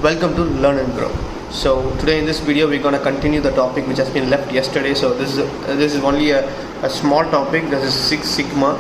Welcome to Learn and Grow. So today in this video we're going to continue the topic which has been left yesterday. So this is only a small topic. This is Six Sigma.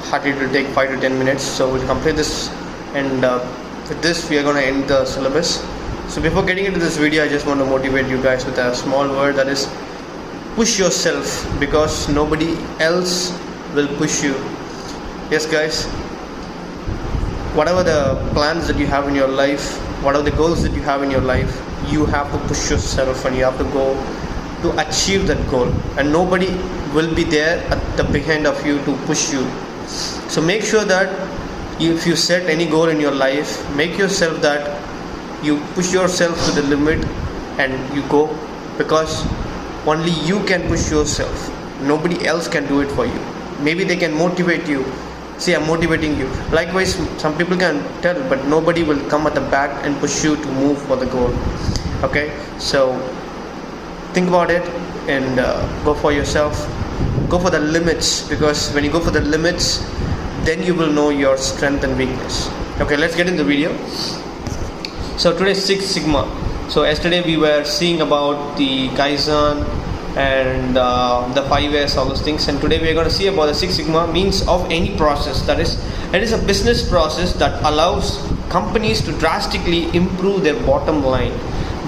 Hardly it will take 5 to 10 minutes. So we'll complete this, and with this we are going to end the syllabus. So before getting into this video, I just want to motivate you guys with a small word, that is push yourself, because nobody else will push you. Yes guys, whatever the plans that you have in your life, whatever the goals that you have in your life, you have to push yourself and you have to go to achieve that goal, and nobody will be there at the behind of you to push you. So make sure that if you set any goal in your life, make yourself that you push yourself to the limit and you go, because only you can push yourself. Nobody else can do it for you. Maybe they can motivate you. See, I'm motivating you. Likewise, some people can tell, but nobody will come at the back and push you to move for the goal. Okay, so think about it and go for yourself. Go for the limits, because when you go for the limits, then you will know your strength and weakness. Okay, let's get in the video. So today's Six Sigma. So yesterday we were seeing about the Kaizen and the 5S, all those things, and today we are going to see about the Six Sigma means of any process. That is, it is a business process that allows companies to drastically improve their bottom line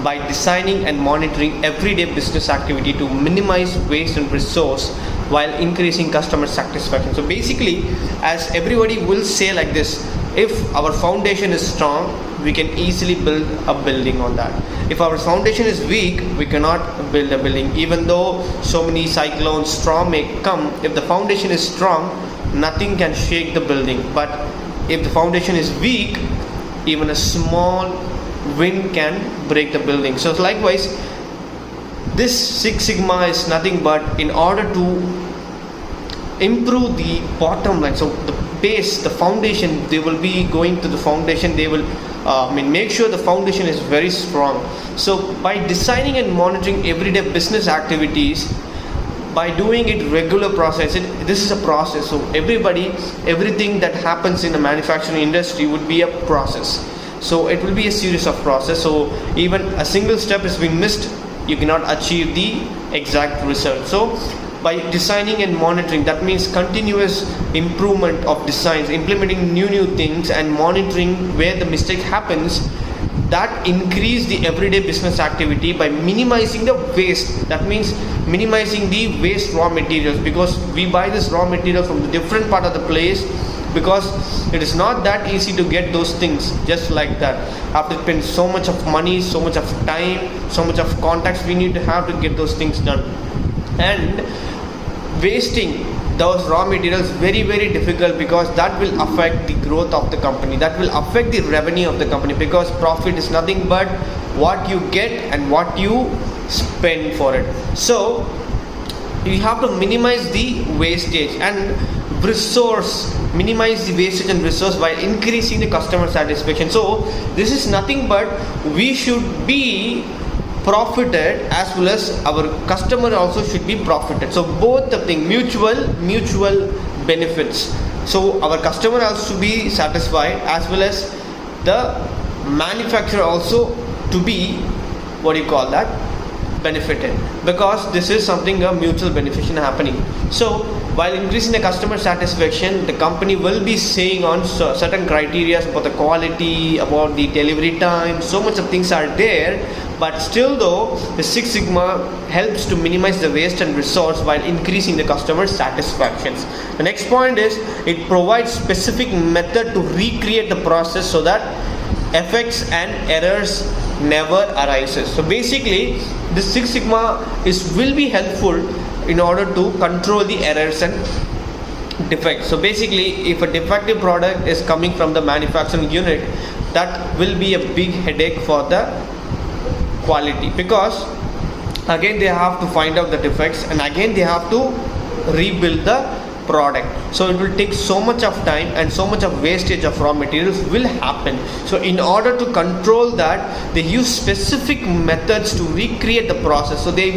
by designing and monitoring everyday business activity to minimize waste and resource while increasing customer satisfaction. So basically, as everybody will say like this, if our foundation is strong, we can easily build a building on that. If our foundation is weak, we cannot build a building. Even though so many cyclones, storm may come, if the foundation is strong, nothing can shake the building. But if the foundation is weak, even a small wind can break the building. So likewise, this Six Sigma is nothing but in order to improve the bottom line. So the base, the foundation, they will be going to the foundation. They will make sure the foundation is very strong. So by designing and monitoring everyday business activities, by doing it regular process, this is a process. So everything that happens in the manufacturing industry would be a process. So it will be a series of process. So even a single step has been missed, you cannot achieve the exact result. So by designing and monitoring, that means continuous improvement of designs, implementing new things and monitoring where the mistake happens, that increase the everyday business activity by minimizing the waste. That means minimizing the waste raw materials, because we buy this raw material from the different part of the place, because it is not that easy to get those things just like that. Have to spend so much of money, so much of time, so much of contacts we need to have to get those things done. And wasting those raw materials very difficult, because that will affect the growth of the company, that will affect the revenue of the company, because profit is nothing but what you get and what you spend for it. So you have to minimize the wastage and resource, minimize the wastage and resource while increasing the customer satisfaction. So this is nothing but we should be profited as well as our customer also should be profited. So both the thing, mutual benefits. So our customer has to be satisfied as well as the manufacturer also to be benefited, because this is something a mutual beneficial happening. So while increasing the customer satisfaction, the company will be saying on certain criteria about the quality, about the delivery time, so much of things are there. But still though, the Six Sigma helps to minimize the waste and resource while increasing the customer satisfactions. The next point is, it provides specific method to recreate the process so that effects and errors never arises. So basically, the Six Sigma will be helpful in order to control the errors and defects. So basically, if a defective product is coming from the manufacturing unit, that will be a big headache for the quality, because again they have to find out the defects and again they have to rebuild the product. So it will take so much of time and so much of wastage of raw materials will happen. So in order to control that, they use specific methods to recreate the process. So they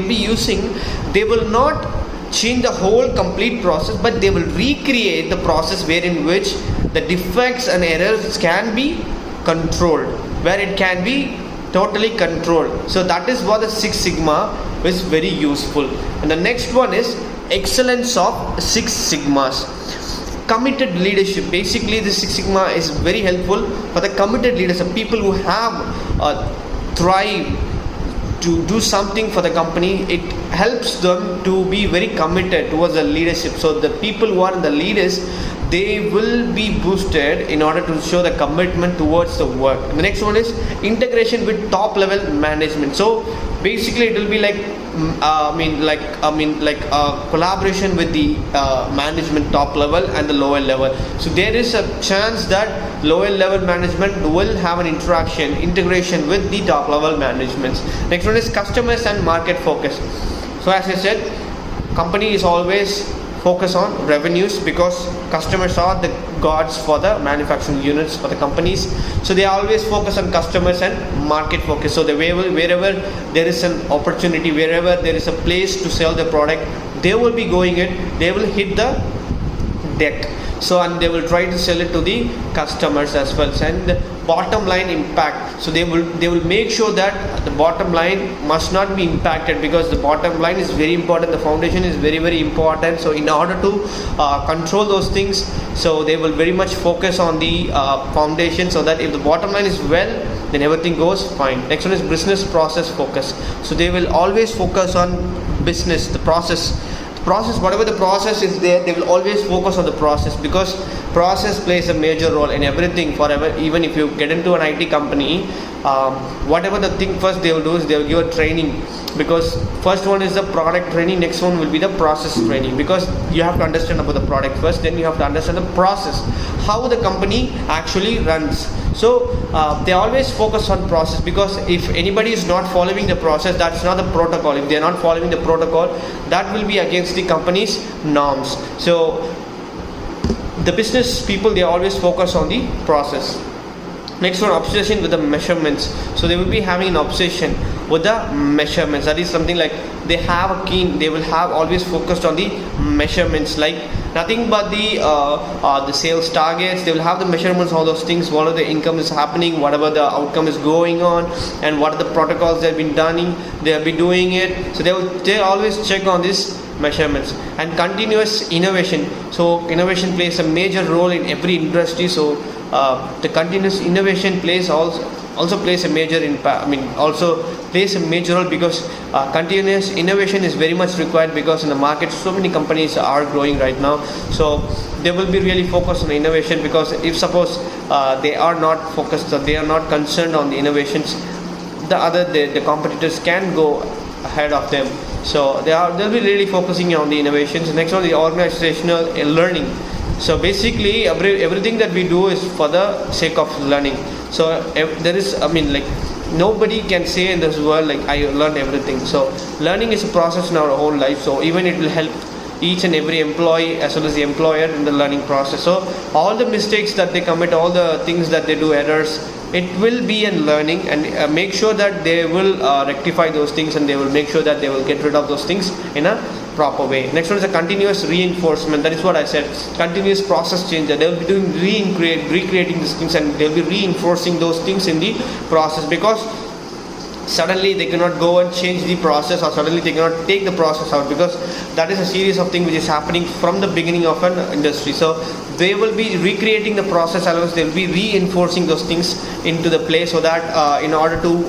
will not change the whole complete process, but they will recreate the process wherein which the defects and errors can be controlled. where it can be totally controlled. So that is what the Six Sigma is very useful. And the next one is excellence of Six Sigmas. Committed leadership. Basically, the Six Sigma is very helpful for the committed leaders, the people who have thrive to do something for the company. It helps them to be very committed towards the leadership. So the people who are in the leaders, they will be boosted in order to show the commitment towards the work. And the next one is integration with top level management. So basically it will be like collaboration with the management top level and the lower level. So there is a chance that lower level management will have an integration with the top level managements. Next one is customers and market focus. So as I said, company is always focus on revenues, because customers are the gods for the manufacturing units for the companies. So they always focus on customers and market focus. So wherever there is an opportunity, wherever there is a place to sell the product, they will be going it, they will hit the deck. So and they will try to sell it to the customers as well. And the bottom line impact, so they will make sure that the bottom line must not be impacted, because the bottom line is very important, the foundation is very, very important. So in order to control those things, so they will very much focus on the foundation, so that if the bottom line is well, then everything goes fine. Next one is business process focus. So they will always focus on business, the process, whatever the process is there, they will always focus on the process, because process plays a major role in everything forever. Even if you get into an IT company, whatever the thing first they will do is they will give a training, because first one is the product training, next one will be the process training, because you have to understand about the product first, then you have to understand the process, how the company actually runs. So they always focus on process, because if anybody is not following the process, that's not the protocol. If they are not following the protocol, that will be against the company's norms. So the business people, they always focus on the process. Next one, obsession with the measurements. So they will be having an obsession with the measurements. That is something like they will have always focused on the measurements, like nothing but the sales targets. They will have the measurements, all those things, what are the income is happening, whatever the outcome is going on, and what are the protocols they've been doing it. So they always check on this measurements. And continuous innovation. So innovation plays a major role in every industry. So the continuous innovation also plays a major impact. Also plays a major role, because continuous innovation is very much required, because in the market so many companies are growing right now. So they will be really focused on innovation, because if suppose they are not focused, or they are not concerned on the innovations, the competitors can go ahead of them. So they'll be really focusing on the innovations. Next one, the organizational learning. So basically everything that we do is for the sake of learning. So there is, nobody can say in this world like I learned everything. So learning is a process in our whole life. So even it will help each and every employee as well as the employer in the learning process. So all the mistakes that they commit, all the things that they do, errors, it will be in learning, and make sure that they will rectify those things, and they will make sure that they will get rid of those things in a proper way. Next one is a continuous reinforcement. That is what I said, continuous process change. They will be doing recreating these things, and they will be reinforcing those things in the process, because suddenly they cannot go and change the process, or suddenly they cannot take the process out, because that is a series of things which is happening from the beginning of an industry. So they will be recreating the process, otherwise they will be reinforcing those things into the place, so that in order to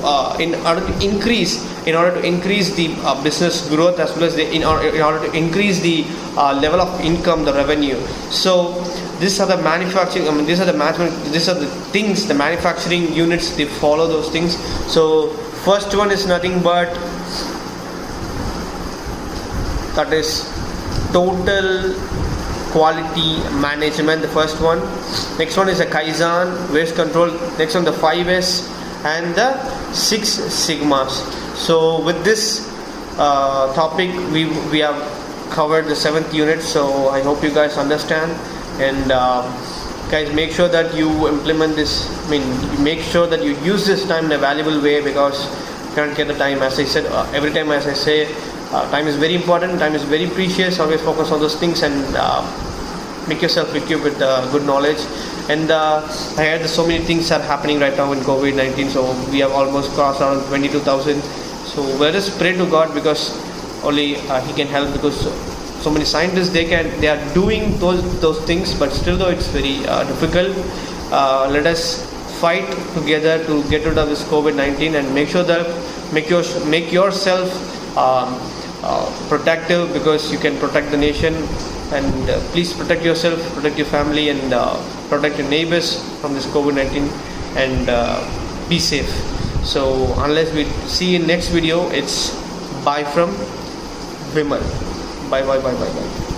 increase the business growth, as well as in order to increase the level of income, the revenue. So these are the manufacturing, these are the management, these are the things, the manufacturing units, they follow those things. So first one is nothing but that is total quality management, the first one. Next one is a Kaizen, waste control. Next one, the 5S and the 6 Sigmas. So with this topic, we have covered the 7th unit. So I hope you guys understand, and guys, make sure that you implement this. Make sure that you use this time in a valuable way, because you can't get the time. As I said, every time as I say, time is very important, time is very precious. Always focus on those things, and make yourself equipped with good knowledge. And I heard so many things are happening right now in COVID-19. So we have almost crossed around 22,000. So let us pray to God, because only He can help. Because so many scientists, they are doing those things, but still though it's very difficult. Let us fight together to get rid of this COVID-19 and make sure that make yourself protective, because you can protect the nation. And please protect yourself, protect your family, and protect your neighbors from this COVID-19, and be safe. So unless we see in next video, it's bye from Vimal. Bye.